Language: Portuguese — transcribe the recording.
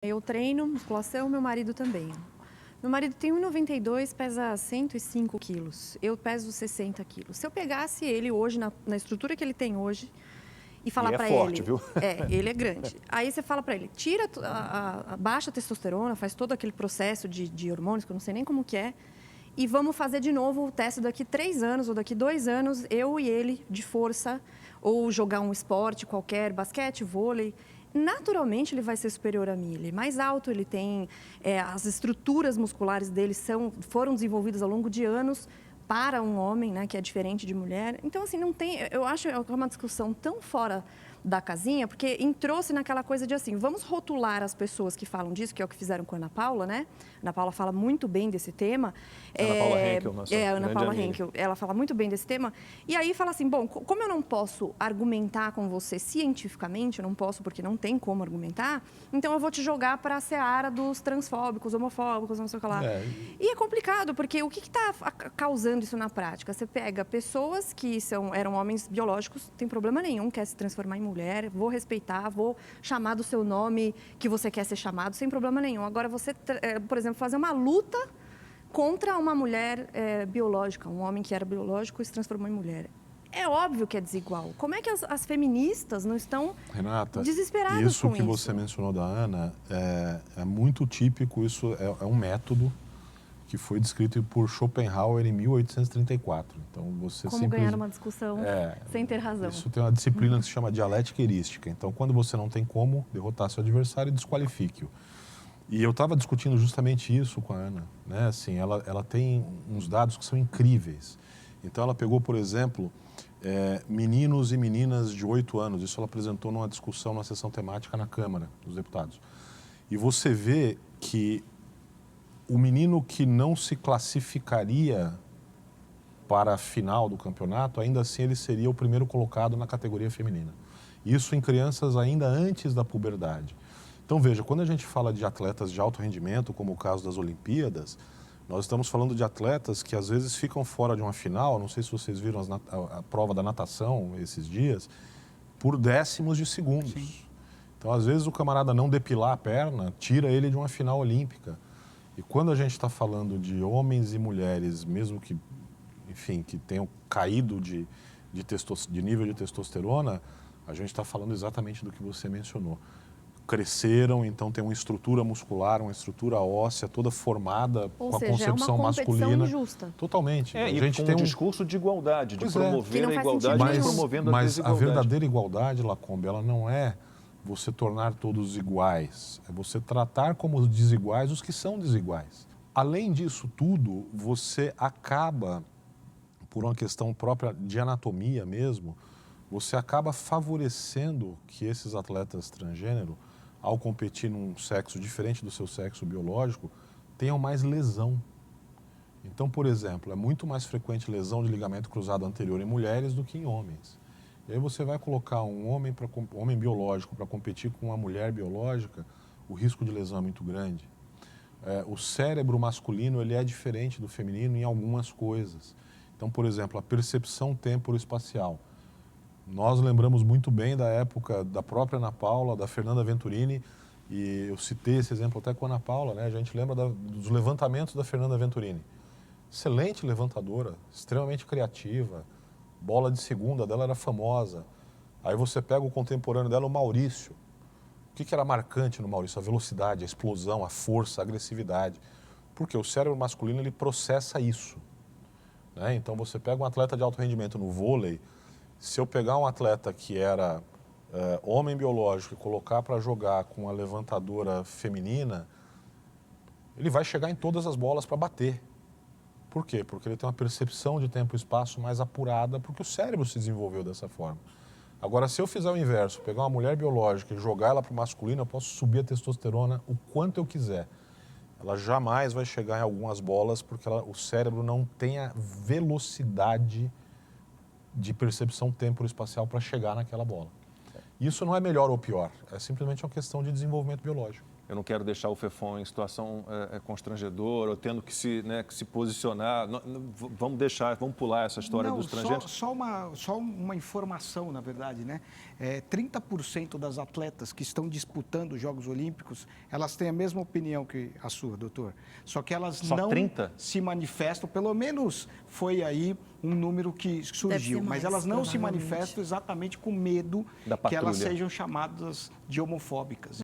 Eu treino musculação, meu marido também. Meu marido tem 1,92, pesa 105 quilos. Eu peso 60 quilos. Se eu pegasse ele hoje, na estrutura que ele tem hoje, e falar para forte, ele... viu? Ele é grande. Aí você fala para ele, tira a baixa testosterona, faz todo aquele processo de hormônios, que eu não sei nem como que é, e vamos fazer de novo o teste daqui 3 anos ou daqui 2 anos, eu e ele, de força, ou jogar um esporte qualquer, basquete, vôlei. Naturalmente ele vai ser superior a mim, ele é mais alto, ele tem... as estruturas musculares dele foram desenvolvidas ao longo de anos para um homem, né, que é diferente de mulher. Então, assim, não tem... Eu acho que é uma discussão tão fora da casinha, porque entrou-se naquela coisa de assim, vamos rotular as pessoas que falam disso, que é o que fizeram com a Ana Paula, né? A Ana Paula fala muito bem desse tema. Ana Paula Henkel, nossa a Ana grande Paula amiga. Henkel, ela fala muito bem desse tema. E aí fala assim, bom, como eu não posso argumentar com você cientificamente, eu não posso porque não tem como argumentar, então eu vou te jogar para a seara dos transfóbicos, homofóbicos, não sei o que lá. E é complicado, porque o que está causando isso na prática? Você pega pessoas que eram homens biológicos, não tem problema nenhum, quer se transformar em mulher, vou respeitar, vou chamar do seu nome que você quer ser chamado, sem problema nenhum. Agora, você, por exemplo, fazer uma luta contra uma mulher biológica, um homem que era biológico e se transformou em mulher. É óbvio que é desigual. Como é que as feministas não estão desesperadas isso com que você mencionou da Ana é muito típico, isso é um método que foi descrito por Schopenhauer em 1834. Então, Como ganhar uma discussão sem ter razão. Isso tem uma disciplina que se chama dialética heurística. Então, quando você não tem como derrotar seu adversário, desqualifique-o. E eu estava discutindo justamente isso com a Ana, né? Assim, ela tem uns dados que são incríveis. Então, ela pegou, por exemplo, meninos e meninas de 8 anos. Isso ela apresentou numa discussão, numa sessão temática na Câmara dos Deputados. E você vê que o menino que não se classificaria para a final do campeonato, ainda assim ele seria o primeiro colocado na categoria feminina. Isso em crianças ainda antes da puberdade. Então veja, quando a gente fala de atletas de alto rendimento, como o caso das Olimpíadas, nós estamos falando de atletas que às vezes ficam fora de uma final, não sei se vocês viram a prova da natação esses dias, por décimos de segundos. Sim. Então às vezes o camarada não depilar a perna, tira ele de uma final olímpica. E quando a gente está falando de homens e mulheres, mesmo que, enfim, que tenham caído de nível de testosterona, a gente está falando exatamente do que você mencionou. Cresceram, então tem uma estrutura muscular, uma estrutura óssea toda formada com a concepção masculina. Injusta. Totalmente. A gente tem um discurso de igualdade, de promover a igualdade, mas promovendo a desigualdade. Mas a verdadeira igualdade, Lacombe, ela não é você tornar todos iguais, é você tratar como desiguais os que são desiguais. Além disso tudo, você acaba, por uma questão própria de anatomia mesmo, você acaba favorecendo que esses atletas transgênero, ao competir num sexo diferente do seu sexo biológico, tenham mais lesão. Então, por exemplo, é muito mais frequente lesão de ligamento cruzado anterior em mulheres do que em homens. E aí você vai colocar um homem biológico para competir com uma mulher biológica, o risco de lesão é muito grande. O cérebro masculino ele é diferente do feminino em algumas coisas. Então, por exemplo, a percepção temporoespacial. Nós lembramos muito bem da época da própria Ana Paula, da Fernanda Venturini, e eu citei esse exemplo até com a Ana Paula, né? A gente lembra dos levantamentos da Fernanda Venturini. Excelente levantadora, extremamente criativa, bola de segunda dela era famosa. Aí você pega o contemporâneo dela, o Maurício. O que era marcante no Maurício? A velocidade, a explosão, a força, a agressividade. Porque o cérebro masculino ele processa isso, né? Então você pega um atleta de alto rendimento no vôlei, se eu pegar um atleta que era homem biológico e colocar para jogar com a levantadora feminina, ele vai chegar em todas as bolas para bater. Por quê? Porque ele tem uma percepção de tempo e espaço mais apurada, porque o cérebro se desenvolveu dessa forma. Agora, se eu fizer o inverso, pegar uma mulher biológica e jogar ela para o masculino, eu posso subir a testosterona o quanto eu quiser. Ela jamais vai chegar em algumas bolas, porque o cérebro não tem a velocidade de percepção temporoespacial para chegar naquela bola. Isso não é melhor ou pior, é simplesmente uma questão de desenvolvimento biológico. eu não quero deixar o FEFON em situação constrangedora, ou tendo que se posicionar. Vamos pular essa história dos estrangeiros? Só uma informação, na verdade, né? 30% das atletas que estão disputando os Jogos Olímpicos, elas têm a mesma opinião que a sua, doutor. Só que elas não 30? Se manifestam, pelo menos foi aí um número que surgiu, mas elas não se manifestam exatamente com medo que elas sejam chamadas de homofóbicas.